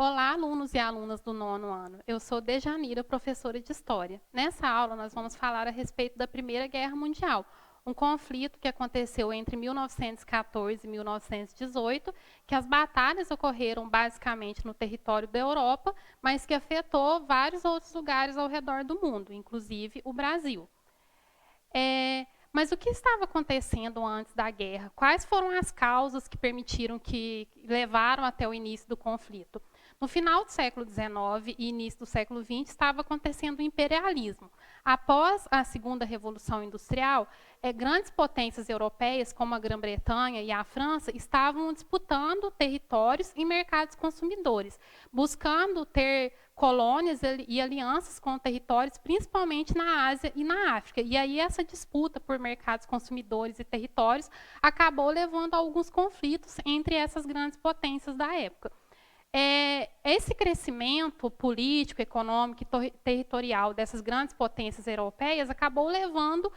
Olá, alunos e alunas do 9º ano. Eu sou Dejanira, professora de História. Nessa aula, nós vamos falar a respeito da Primeira Guerra Mundial, um conflito que aconteceu entre 1914 e 1918, que as batalhas ocorreram basicamente no território da Europa, mas que afetou vários outros lugares ao redor do mundo, inclusive o Brasil. Mas o que estava acontecendo antes da guerra? Quais foram as causas que levaram até o início do conflito? No final do século XIX e início do século XX, estava acontecendo o imperialismo. Após a Segunda Revolução Industrial, grandes potências europeias, como a Grã-Bretanha e a França, estavam disputando territórios e mercados consumidores, buscando ter colônias e alianças com territórios, principalmente na Ásia e na África. E aí essa disputa por mercados consumidores e territórios acabou levando a alguns conflitos entre essas grandes potências da época. Esse crescimento político, econômico e territorial dessas grandes potências europeias acabou levando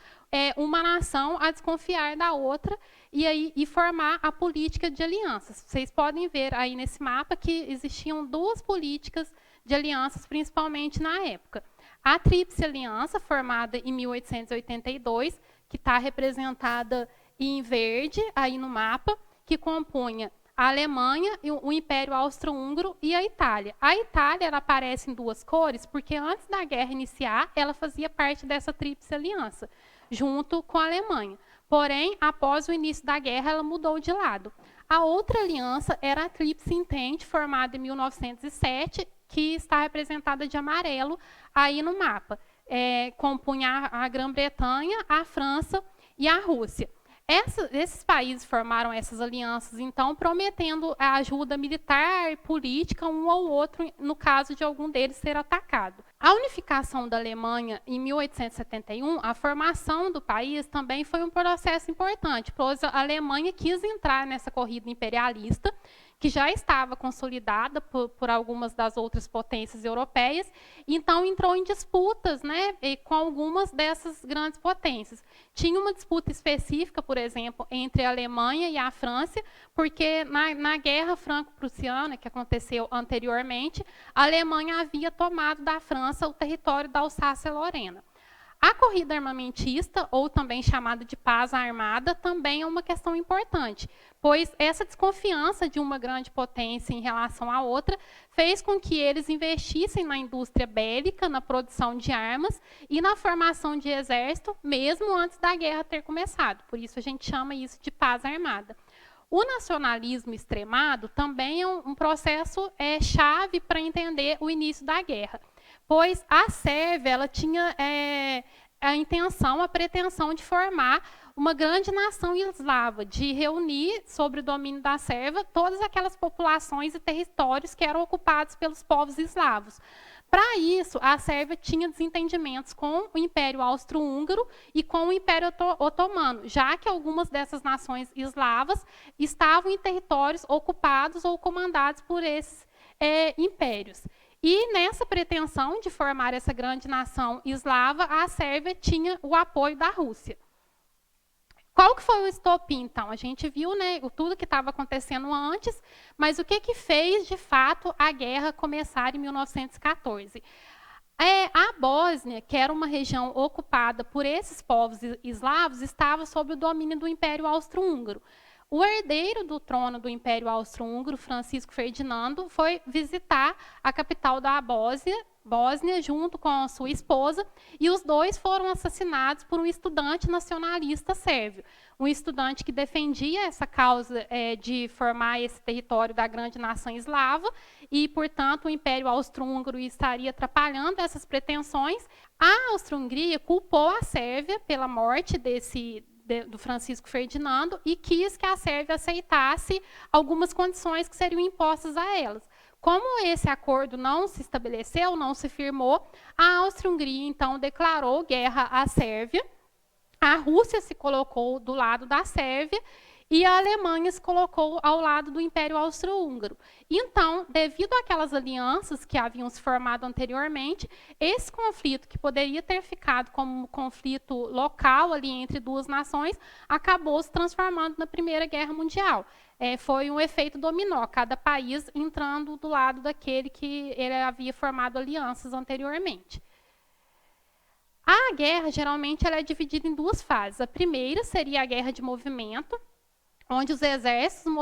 uma nação a desconfiar da outra e formar a política de alianças. Vocês podem ver aí nesse mapa que existiam duas políticas de alianças, principalmente na época. A Tríplice Aliança, formada em 1882, que está representada em verde aí no mapa, que compunha a Alemanha, o Império Austro-Húngaro e a Itália. A Itália ela aparece em duas cores porque antes da guerra iniciar, ela fazia parte dessa Tríplice Aliança, junto com a Alemanha. Porém, após o início da guerra, ela mudou de lado. A outra aliança era a Tríplice Entente, formada em 1907, que está representada de amarelo aí no mapa. Compunha a Grã-Bretanha, a França e a Rússia. Esses países formaram essas alianças, então, prometendo a ajuda militar e política um ao outro, no caso de algum deles ser atacado. A unificação da Alemanha em 1871, a formação do país também foi um processo importante, pois a Alemanha quis entrar nessa corrida imperialista, que já estava consolidada por algumas das outras potências europeias, então entrou em disputas, né, com algumas dessas grandes potências. Tinha uma disputa específica, por exemplo, entre a Alemanha e a França, porque na Guerra Franco-Prussiana, que aconteceu anteriormente, a Alemanha havia tomado da França o território da Alsácia-Lorena. A corrida armamentista, ou também chamada de paz armada, também é uma questão importante, pois essa desconfiança de uma grande potência em relação à outra fez com que eles investissem na indústria bélica, na produção de armas e na formação de exército, mesmo antes da guerra ter começado. Por isso a gente chama isso de paz armada. O nacionalismo extremado também é um processo chave para entender o início da guerra, pois a Sérvia ela tinha a intenção, a pretensão de formar uma grande nação eslava, de reunir sobre o domínio da Sérvia todas aquelas populações e territórios que eram ocupados pelos povos eslavos. Para isso, a Sérvia tinha desentendimentos com o Império Austro-Húngaro e com o Império Otomano, já que algumas dessas nações eslavas estavam em territórios ocupados ou comandados por esses impérios. E nessa pretensão de formar essa grande nação eslava, a Sérvia tinha o apoio da Rússia. Qual que foi o estopim, então? A gente viu, né, tudo que estava acontecendo antes, mas o que fez, de fato, a guerra começar em 1914? A Bósnia, que era uma região ocupada por esses povos eslavos, estava sob o domínio do Império Austro-Húngaro. O herdeiro do trono do Império Austro-Húngaro, Francisco Ferdinando, foi visitar a capital da Bósnia, junto com a sua esposa, e os dois foram assassinados por um estudante nacionalista sérvio. Um estudante que defendia essa causa de formar esse território da grande nação eslava, e, portanto, o Império Austro-Húngaro estaria atrapalhando essas pretensões. A Austro-Hungria culpou a Sérvia pela morte do Francisco Ferdinando e quis que a Sérvia aceitasse algumas condições que seriam impostas a elas. Como esse acordo não se estabeleceu, não se firmou, a Áustria-Hungria, então, declarou guerra à Sérvia, a Rússia se colocou do lado da Sérvia e a Alemanha se colocou ao lado do Império Austro-Húngaro. Então, devido àquelas alianças que haviam se formado anteriormente, esse conflito, que poderia ter ficado como um conflito local ali entre duas nações, acabou se transformando na Primeira Guerra Mundial. foi um efeito dominó, cada país entrando do lado daquele que ele havia formado alianças anteriormente. A guerra, geralmente, ela é dividida em duas fases. A primeira seria a guerra de movimento, onde os exércitos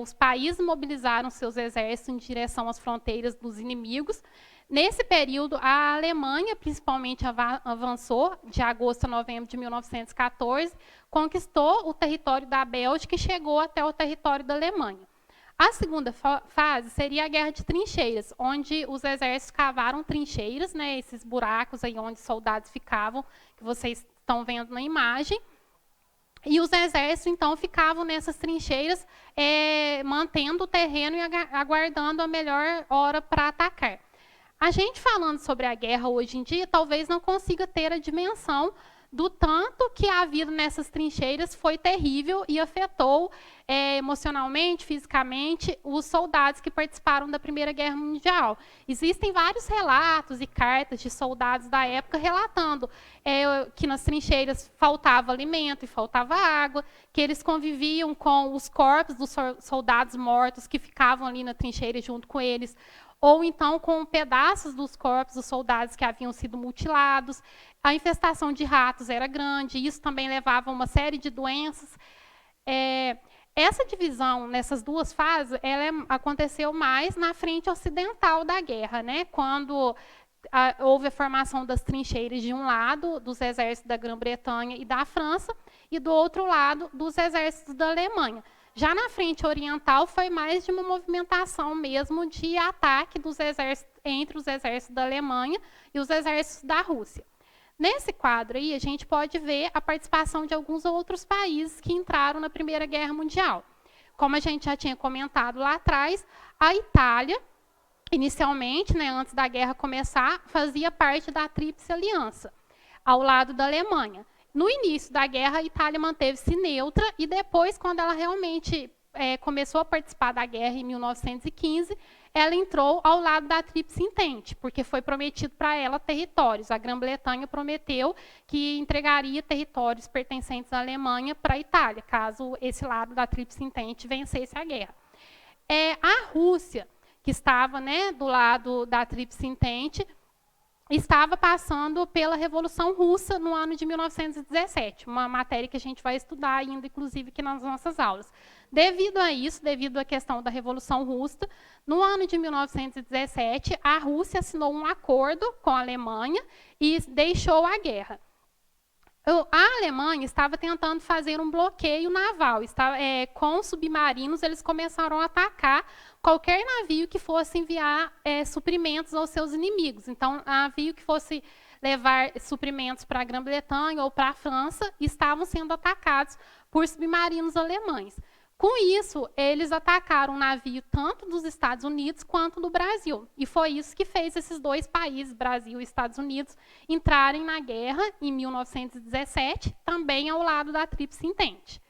os países mobilizaram seus exércitos em direção às fronteiras dos inimigos. Nesse período, a Alemanha, principalmente, avançou de agosto a novembro de 1914, conquistou o território da Bélgica e chegou até o território da Alemanha. A segunda fase seria a guerra de trincheiras, onde os exércitos cavaram trincheiras, né, esses buracos aí onde soldados ficavam, que vocês estão vendo na imagem. E os exércitos, então, ficavam nessas trincheiras, mantendo o terreno e aguardando a melhor hora para atacar. A gente falando sobre a guerra hoje em dia, talvez não consiga ter a dimensão do tanto que a vida nessas trincheiras foi terrível e afetou emocionalmente, fisicamente, os soldados que participaram da Primeira Guerra Mundial. Existem vários relatos e cartas de soldados da época relatando que nas trincheiras faltava alimento e faltava água, que eles conviviam com os corpos dos soldados mortos que ficavam ali na trincheira junto com eles, ou então com pedaços dos corpos dos soldados que haviam sido mutilados. A infestação de ratos era grande, isso também levava a uma série de doenças. Essa divisão nessas duas fases aconteceu mais na frente ocidental da guerra, né? Quando houve a formação das trincheiras de um lado, dos exércitos da Grã-Bretanha e da França, e do outro lado, dos exércitos da Alemanha. Já na frente oriental, foi mais de uma movimentação mesmo de ataque dos exércitos, entre os exércitos da Alemanha e os exércitos da Rússia. Nesse quadro aí, a gente pode ver a participação de alguns outros países que entraram na Primeira Guerra Mundial. Como a gente já tinha comentado lá atrás, a Itália, inicialmente, né, antes da guerra começar, fazia parte da Tríplice Aliança, ao lado da Alemanha. No início da guerra, a Itália manteve-se neutra, e depois, quando ela realmente começou a participar da guerra, em 1915, ela entrou ao lado da Tríplice Entente, porque foi prometido para ela territórios. A Grã-Bretanha prometeu que entregaria territórios pertencentes à Alemanha para a Itália, caso esse lado da Tríplice Entente vencesse a guerra. A Rússia, que estava, né, do lado da Tríplice Entente, estava passando pela Revolução Russa no ano de 1917, uma matéria que a gente vai estudar ainda, inclusive, aqui nas nossas aulas. Devido a isso, devido à questão da Revolução Russa, no ano de 1917, a Rússia assinou um acordo com a Alemanha e deixou a guerra. A Alemanha estava tentando fazer um bloqueio naval. Com submarinos, eles começaram a atacar qualquer navio que fosse enviar suprimentos aos seus inimigos. Então, navio que fosse levar suprimentos para a Grã-Bretanha ou para a França estavam sendo atacados por submarinos alemães. Com isso, eles atacaram um navio tanto dos Estados Unidos quanto do Brasil. E foi isso que fez esses dois países, Brasil e Estados Unidos, entrarem na guerra em 1917, também ao lado da Tríplice Entente.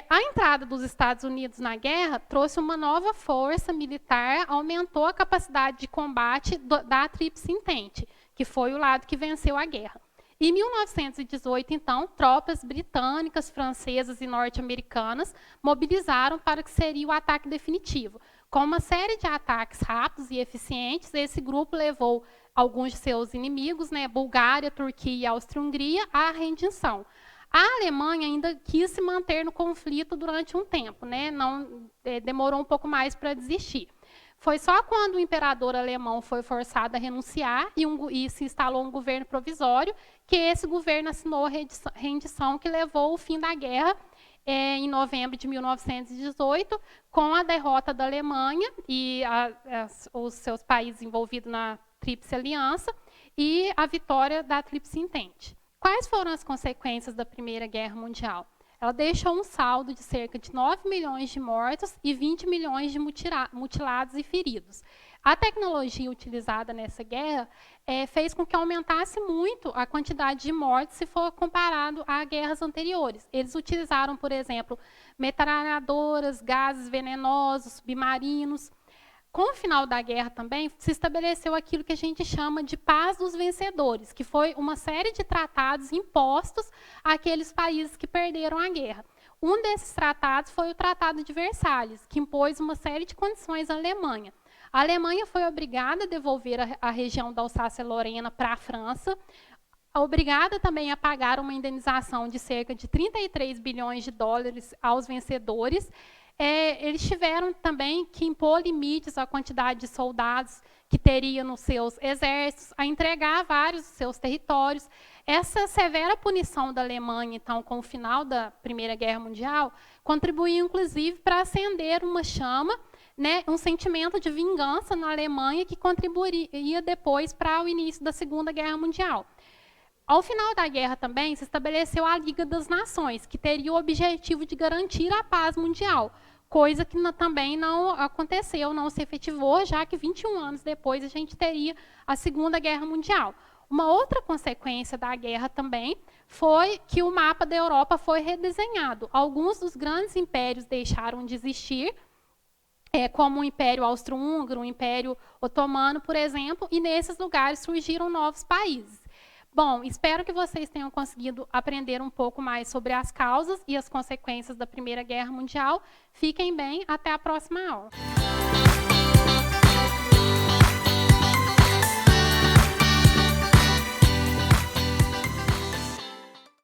A entrada dos Estados Unidos na guerra trouxe uma nova força militar, aumentou a capacidade de combate da Tríplice Entente, que foi o lado que venceu a guerra. Em 1918, então, tropas britânicas, francesas e norte-americanas mobilizaram para que seria o ataque definitivo. Com uma série de ataques rápidos e eficientes, esse grupo levou alguns de seus inimigos, né, Bulgária, Turquia e Áustria-Hungria, à rendição. A Alemanha ainda quis se manter no conflito durante um tempo, né, demorou um pouco mais para desistir. Foi só quando o imperador alemão foi forçado a renunciar e se instalou um governo provisório que esse governo assinou a rendição que levou ao fim da guerra em novembro de 1918, com a derrota da Alemanha e os seus países envolvidos na Tríplice Aliança e a vitória da Tríplice Entente. Quais foram as consequências da Primeira Guerra Mundial? Ela deixou um saldo de cerca de 9 milhões de mortos e 20 milhões de mutilados e feridos. A tecnologia utilizada nessa guerra fez com que aumentasse muito a quantidade de mortes se for comparado a guerras anteriores. Eles utilizaram, por exemplo, metralhadoras, gases venenosos, submarinos. Com o final da guerra também, se estabeleceu aquilo que a gente chama de paz dos vencedores, que foi uma série de tratados impostos àqueles países que perderam a guerra. Um desses tratados foi o Tratado de Versalhes, que impôs uma série de condições à Alemanha. A Alemanha foi obrigada a devolver a região da Alsácia-Lorena para a França, obrigada também a pagar uma indenização de cerca de 33 bilhões de dólares aos vencedores. Eles tiveram também que impor limites à quantidade de soldados que teria nos seus exércitos, a entregar vários dos seus territórios. Essa severa punição da Alemanha, então, com o final da Primeira Guerra Mundial, contribuiu, inclusive, para acender uma chama, né, um sentimento de vingança na Alemanha que contribuiria depois para o início da Segunda Guerra Mundial. Ao final da guerra também se estabeleceu a Liga das Nações, que teria o objetivo de garantir a paz mundial, coisa que também não aconteceu, não se efetivou, já que 21 anos depois a gente teria a Segunda Guerra Mundial. Uma outra consequência da guerra também foi que o mapa da Europa foi redesenhado. Alguns dos grandes impérios deixaram de existir, como o Império Austro-Húngaro, o Império Otomano, por exemplo, e nesses lugares surgiram novos países. Bom, espero que vocês tenham conseguido aprender um pouco mais sobre as causas e as consequências da Primeira Guerra Mundial. Fiquem bem, até a próxima aula.